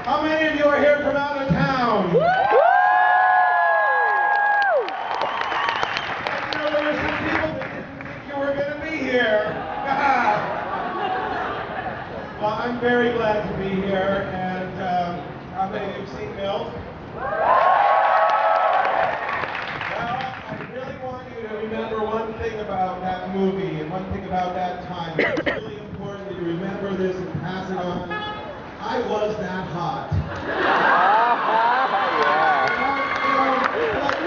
How many of you are here from out of town? You know, there were some people that didn't think you were going to be here. Well, I'm very glad to be here, and how many of you have seen Mills? Well, I really want you to remember one thing about that movie and one thing about that time. It's really important that you remember this and pass it on. I was that hot. Like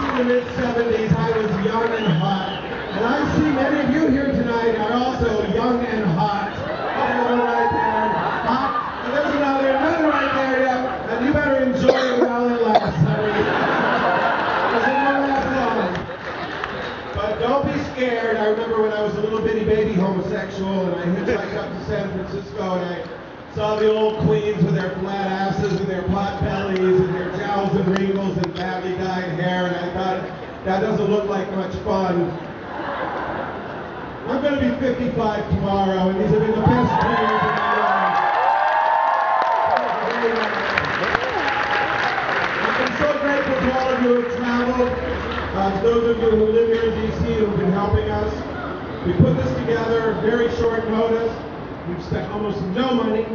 in the mid-70s, I was young and hot. And I see many of you here tonight are also young and hot. Another right there. Hot. And there's another right there, yeah. And you better enjoy it while it lasts, honey. Because it won't last long. But don't be scared. I remember when I was a little bitty baby homosexual and I hitchhiked up to San Francisco and I saw the old queens with their flat asses and their pot bellies and their jowls and wrinkles and badly dyed hair, and I thought, that doesn't look like much fun. I'm going to be 55 tomorrow, and these have been the best 2 years of my life. I'm so grateful to all of you who have traveled, to those of you who live here in D.C. who have been helping us. We put this together very short notice. We've spent almost no money.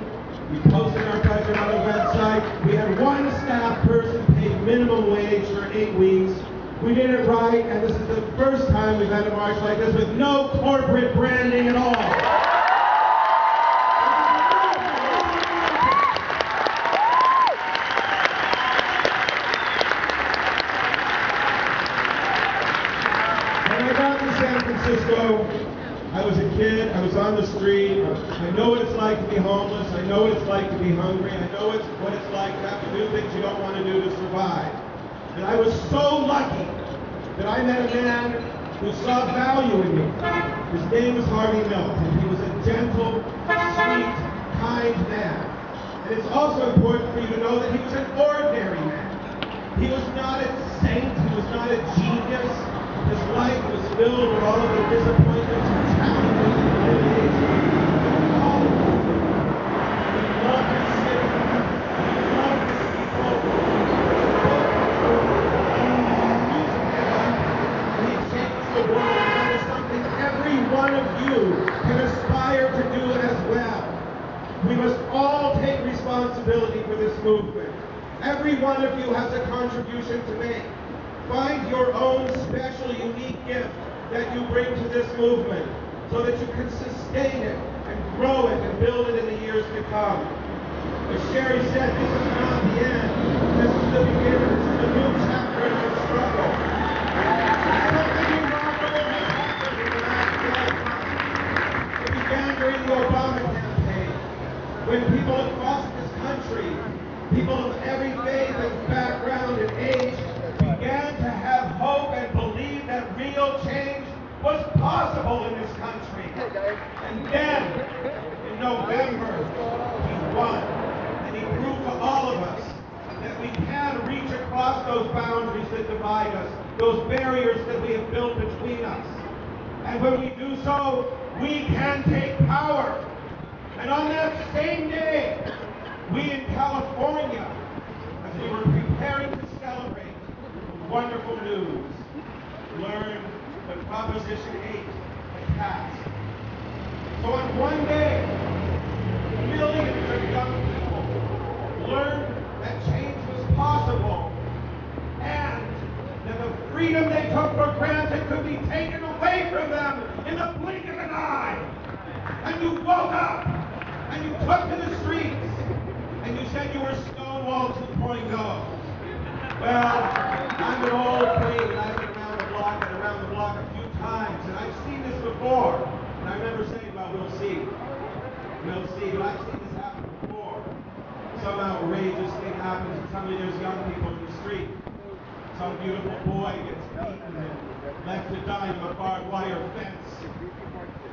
We posted our budget on the website. We had one staff person paid minimum wage for 8 weeks. We did it right, and this is the first time we've had a march like this with no corporate branding at all. When I got to San Francisco, I was a kid, I was on the street, I know what it's like to be homeless, I know what it's like to be hungry, I know what it's like to have to do things you don't want to do to survive. And I was so lucky that I met a man who saw value in me. His name was Harvey Milk, and he was a gentle, sweet, kind man. And it's also important for you to know that he was an ordinary man. He was not a saint, he was not a genius. His life was filled with all of the disappointments and challenges and humiliations. All of them. He loved his city. He loved his people. He changed the world. That is something every one of you can aspire to do as well. We must all take responsibility for this movement. Every one of you has a contribution to make. Find your own special, unique gift that you bring to this movement so that you can sustain it and grow it and build it in the years to come. As Sherry said, this is not the end. This is the beginning. This is a new chapter in our struggle. Something remarkable has happened in the last 12 months. It began during the Obama campaign, when people across this country, people of every faith and background and age, began to have hope and believe that real change was possible in this country. And then, in November, he won. And he proved to all of us that we can reach across those boundaries that divide us, those barriers that we have built between us. And when we do so, we can take power. And on that same day, we in California, as we were preparing to celebrate wonderful news, learned that Proposition 8 had passed. So on one day, millions of young people learned that change was possible and that the freedom they took for granted could be taken away from them in the blink of an eye. And you woke up and you took to the streets and you said you were Stonewall 2.0. Well, I'm an old queen, and I've been around the block a few times, and I've seen this before. And I remember saying, well, we'll see. We'll see, but I've seen this happen before. Some outrageous thing happens, and suddenly there's young people in the street. Some beautiful boy gets beaten and left to die in a barbed wire fence.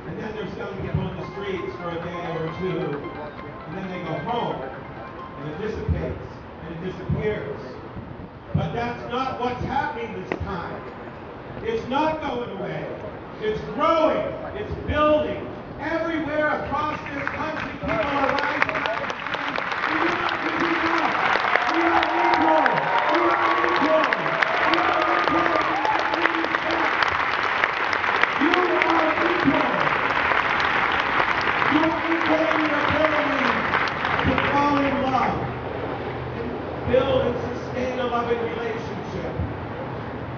And then there's young people in the streets for a day or two, and then they go home, and it dissipates, and it disappears. But that's not what's happening this time. It's not going away. It's growing. It's building. Everywhere across this country, people are rising up and saying, we want to in relationship.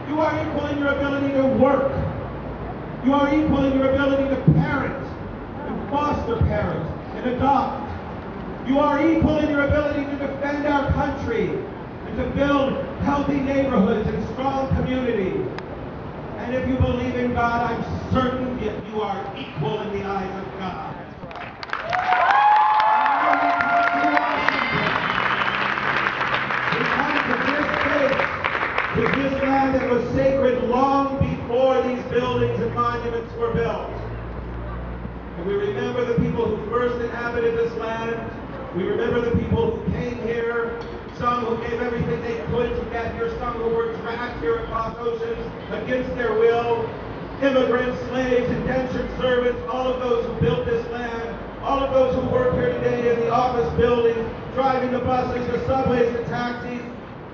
You are equal in your ability to work. You are equal in your ability to parent, and foster parent, and adopt. You are equal in your ability to defend our country and to build healthy neighborhoods and strong communities. And if you believe in God, I'm certain that you are equal in the eyes of God. We come to this space, to this land that was sacred long before these buildings and monuments were built. And we remember the people who first inhabited this land. We remember the people who came here, some who gave everything they could to get here, some who were dragged here across oceans against their will, immigrants, slaves, indentured servants, all of those who built this land, all of those who work here today in the office buildings, driving the buses, the subways, the taxis,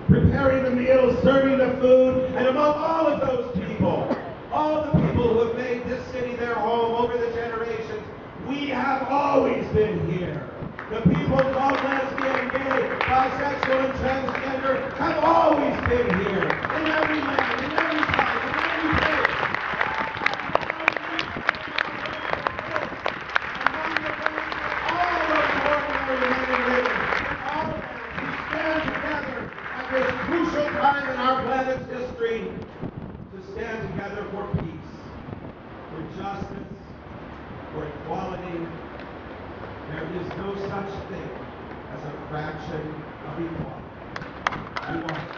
preparing the meals, serving the food, and among all of those people, all the people who have made this city their home over the generations, we have always been here. The people called lesbian, gay, bisexual, and transgender have always been here. In every land, in every side, in every place. All those ordinary men and women, all of them who stand together at this crucial time in our planet's history to stand together for peace, for justice, for equality. There is no such thing as a fraction of equality. We want